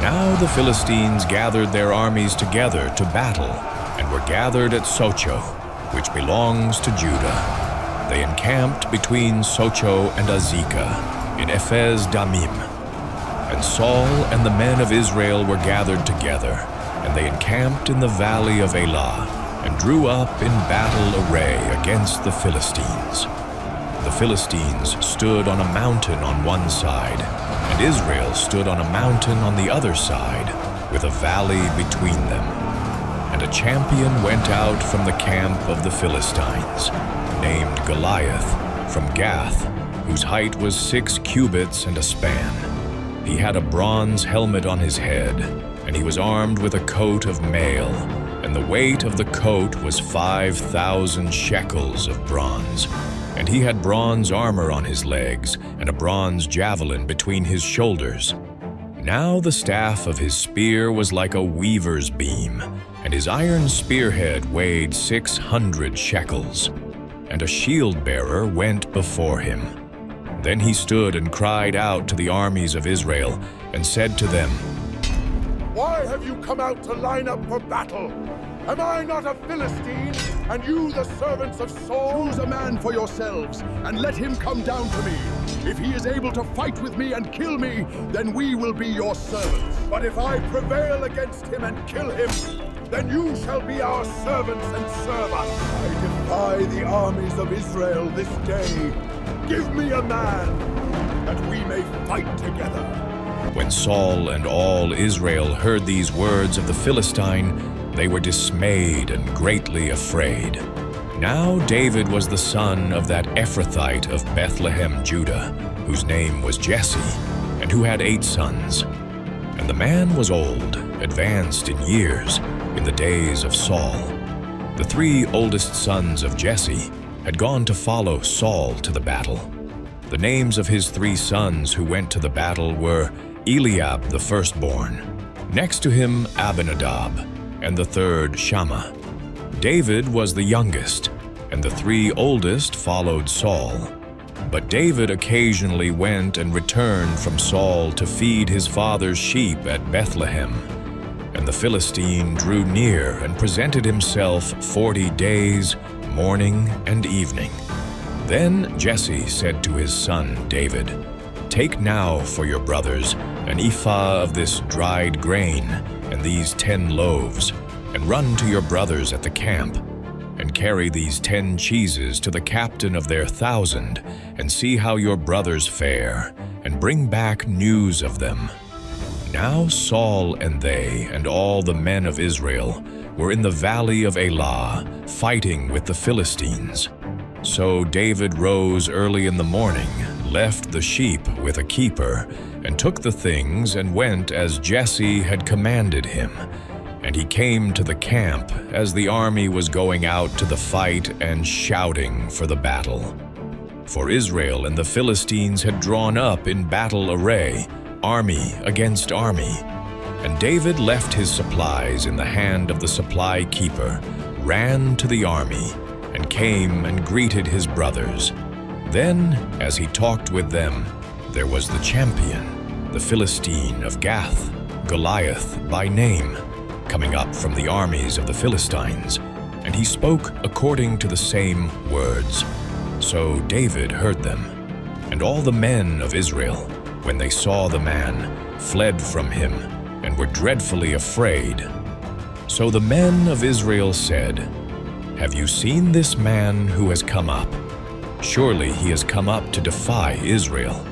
Now the Philistines gathered their armies together to battle, and were gathered at Socho, which belongs to Judah. They encamped between Socho and Azekah, in Ephes Damim. And Saul and the men of Israel were gathered together, and they encamped in the valley of Elah, and drew up in battle array against the Philistines. The Philistines stood on a mountain on one side, and Israel stood on a mountain on the other side, with a valley between them. And a champion went out from the camp of the Philistines, named Goliath, from Gath, whose height was 6 cubits and a span. He had a bronze helmet on his head, and he was armed with a coat of mail, and the weight of the coat was 5,000 shekels of bronze. And he had bronze armor on his legs, and a bronze javelin between his shoulders. Now the staff of his spear was like a weaver's beam, and his iron spearhead weighed 600 shekels. And a shield-bearer went before him. Then he stood and cried out to the armies of Israel, and said to them, "Why have you come out to line up for battle? Am I not a Philistine, and you the servants of Saul? Choose a man for yourselves, and let him come down to me. If he is able to fight with me and kill me, then we will be your servants. But if I prevail against him and kill him, then you shall be our servants and serve us. I defy the armies of Israel this day. Give me a man, that we may fight together." When Saul and all Israel heard these words of the Philistine, they were dismayed and greatly afraid. Now David was the son of that Ephrathite of Bethlehem, Judah, whose name was Jesse, and who had 8 sons. And the man was old, advanced in years, in the days of Saul. The 3 oldest sons of Jesse had gone to follow Saul to the battle. The names of his 3 sons who went to the battle were Eliab the firstborn, next to him Abinadab, and the third Shammah. David was the youngest, and the 3 oldest followed Saul. But David occasionally went and returned from Saul to feed his father's sheep at Bethlehem. And the Philistine drew near and presented himself 40 days, morning and evening. Then Jesse said to his son David, "Take now for your brothers an ephah of this dried grain and these 10 loaves, and run to your brothers at the camp, and carry these 10 cheeses to the captain of their 1,000, and see how your brothers fare, and bring back news of them." Now Saul and they and all the men of Israel were in the valley of Elah, fighting with the Philistines. So David rose early in the morning, left the sheep with a keeper, and took the things and went as Jesse had commanded him. And he came to the camp as the army was going out to the fight and shouting for the battle. For Israel and the Philistines had drawn up in battle array, army against army. And David left his supplies in the hand of the supply keeper, ran to the army, and came and greeted his brothers. Then, as he talked with them, there was the champion, the Philistine of Gath, Goliath by name, coming up from the armies of the Philistines, and he spoke according to the same words. So David heard them, and all the men of Israel, when they saw the man, fled from him, and were dreadfully afraid. So the men of Israel said, "Have you seen this man who has come up? Surely he has come up to defy Israel.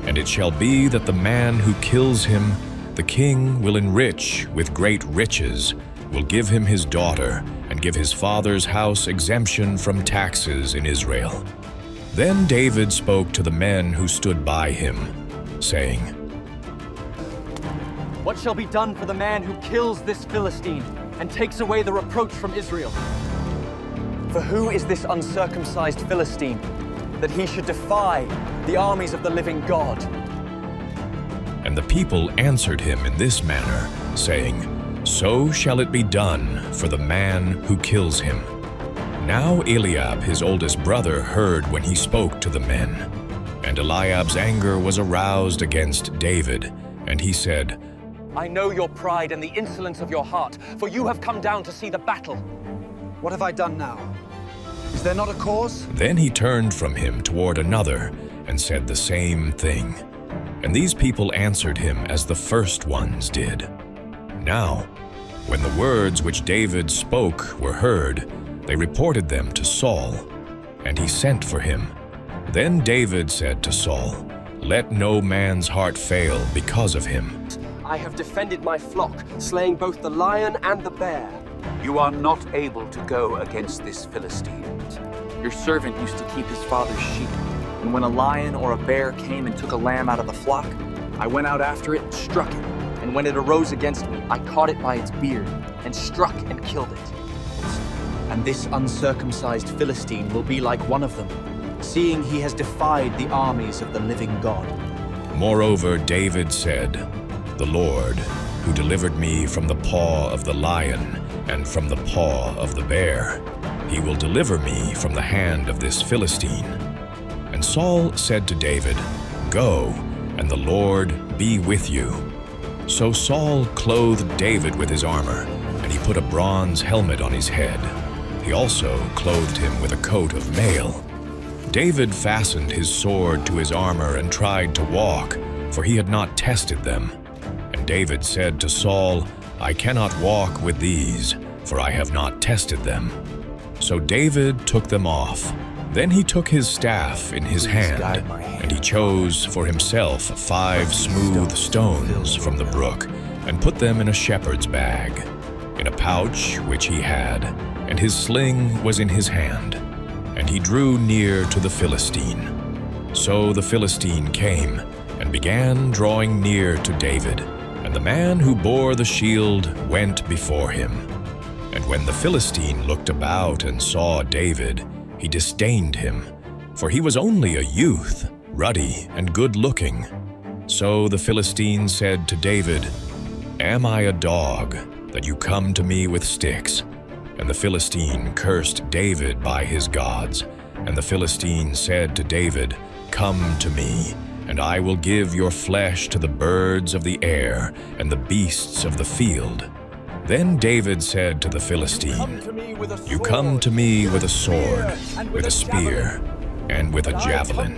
And it shall be that the man who kills him, the king will enrich with great riches, will give him his daughter, and give his father's house exemption from taxes in Israel." Then David spoke to the men who stood by him, saying, "What shall be done for the man who kills this Philistine and takes away the reproach from Israel? For who is this uncircumcised Philistine, that he should defy the armies of the living God?" And the people answered him in this manner, saying, "So shall it be done for the man who kills him." Now Eliab, his oldest brother, heard when he spoke to the men. And Eliab's anger was aroused against David, and he said, I know your pride and the insolence of your heart, for you have come down to see the battle. What have I done now? Is there not a cause? Then he turned from him toward another and said the same thing. And these people answered him as the first ones did. Now, when the words which David spoke were heard, they reported them to Saul, and he sent for him. Then David said to Saul, "Let no man's heart fail because of him." I have defended my flock, slaying both the lion and the bear. You are not able to go against this Philistine. Your servant used to keep his father's sheep, and when a lion or a bear came and took a lamb out of the flock, I went out after it and struck it. And when it arose against me, I caught it by its beard and struck and killed it. And this uncircumcised Philistine will be like one of them, seeing he has defied the armies of the living God. Moreover, David said, "The Lord, who delivered me from the paw of the lion and from the paw of the bear, he will deliver me from the hand of this Philistine." And Saul said to David, "Go, and the Lord be with you." So Saul clothed David with his armor, and he put a bronze helmet on his head. He also clothed him with a coat of mail. David fastened his sword to his armor and tried to walk, for he had not tested them. And David said to Saul, "I cannot walk with these, for I have not tested them." So David took them off. Then he took his staff in his hand, and he chose for himself 5 smooth stones from the brook, and put them in a shepherd's bag, in a pouch which he had, and his sling was in his hand. And he drew near to the Philistine. So the Philistine came, and began drawing near to David, and the man who bore the shield went before him. And when the Philistine looked about and saw David, he disdained him, for he was only a youth, ruddy and good-looking. So the Philistine said to David, "Am I a dog, that you come to me with sticks?" And the Philistine cursed David by his gods. And the Philistine said to David, "Come to me, and I will give your flesh to the birds of the air and the beasts of the field." Then David said to the Philistine, "You come to me with a sword, with a spear, and with a javelin.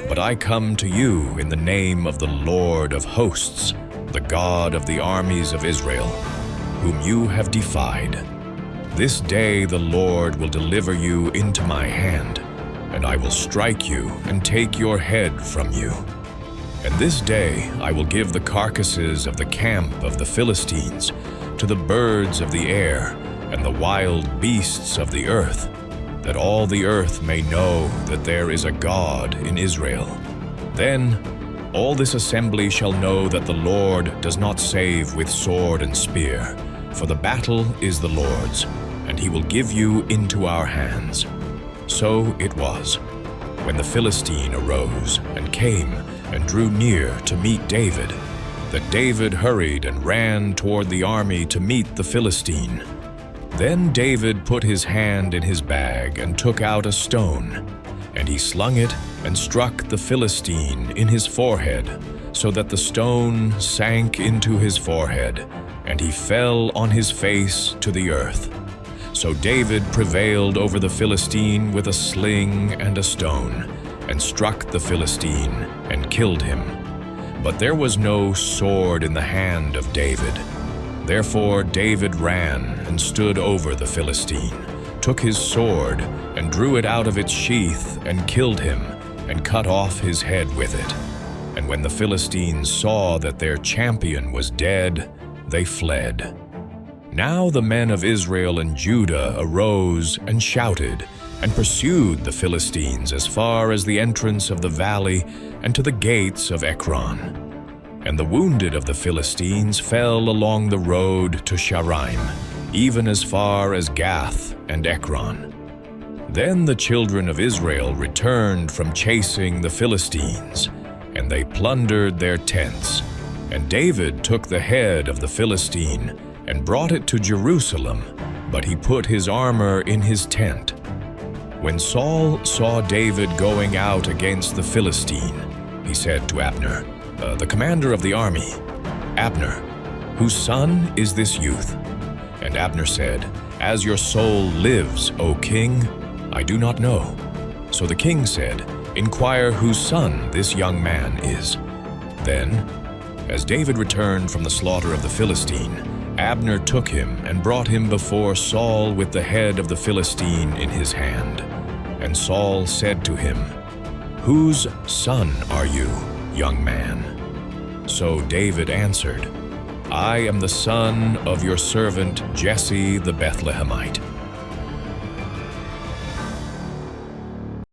But I come to you in the name of the Lord of hosts, the God of the armies of Israel, whom you have defied. This day the Lord will deliver you into my hand, and I will strike you and take your head from you. And this day I will give the carcasses of the camp of the Philistines to the birds of the air and the wild beasts of the earth, that all the earth may know that there is a God in Israel. Then all this assembly shall know that the Lord does not save with sword and spear, for the battle is the Lord's, and he will give you into our hands." So it was, when the Philistine arose and came and drew near to meet David, that David hurried and ran toward the army to meet the Philistine. Then David put his hand in his bag and took out a stone, and he slung it and struck the Philistine in his forehead, so that the stone sank into his forehead, and he fell on his face to the earth. So David prevailed over the Philistine with a sling and a stone, and struck the Philistine and killed him. But there was no sword in the hand of David. Therefore David ran and stood over the Philistine, took his sword, and drew it out of its sheath, and killed him, and cut off his head with it. And when the Philistines saw that their champion was dead, they fled. Now the men of Israel and Judah arose and shouted, and pursued the Philistines as far as the entrance of the valley and to the gates of Ekron. And the wounded of the Philistines fell along the road to Shaaraim, even as far as Gath and Ekron. Then the children of Israel returned from chasing the Philistines, and they plundered their tents. And David took the head of the Philistine and brought it to Jerusalem, but he put his armor in his tent. When Saul saw David going out against the Philistine, he said to Abner, the commander of the army, "Abner, "Whose son is this youth?" And Abner said, "As your soul lives, O king, I do not know." So the king said, "Inquire whose son this young man is." Then, as David returned from the slaughter of the Philistine, Abner took him and brought him before Saul with the head of the Philistine in his hand. And Saul said to him, "Whose son are you, young man?" So David answered, "I am the son of your servant Jesse the Bethlehemite."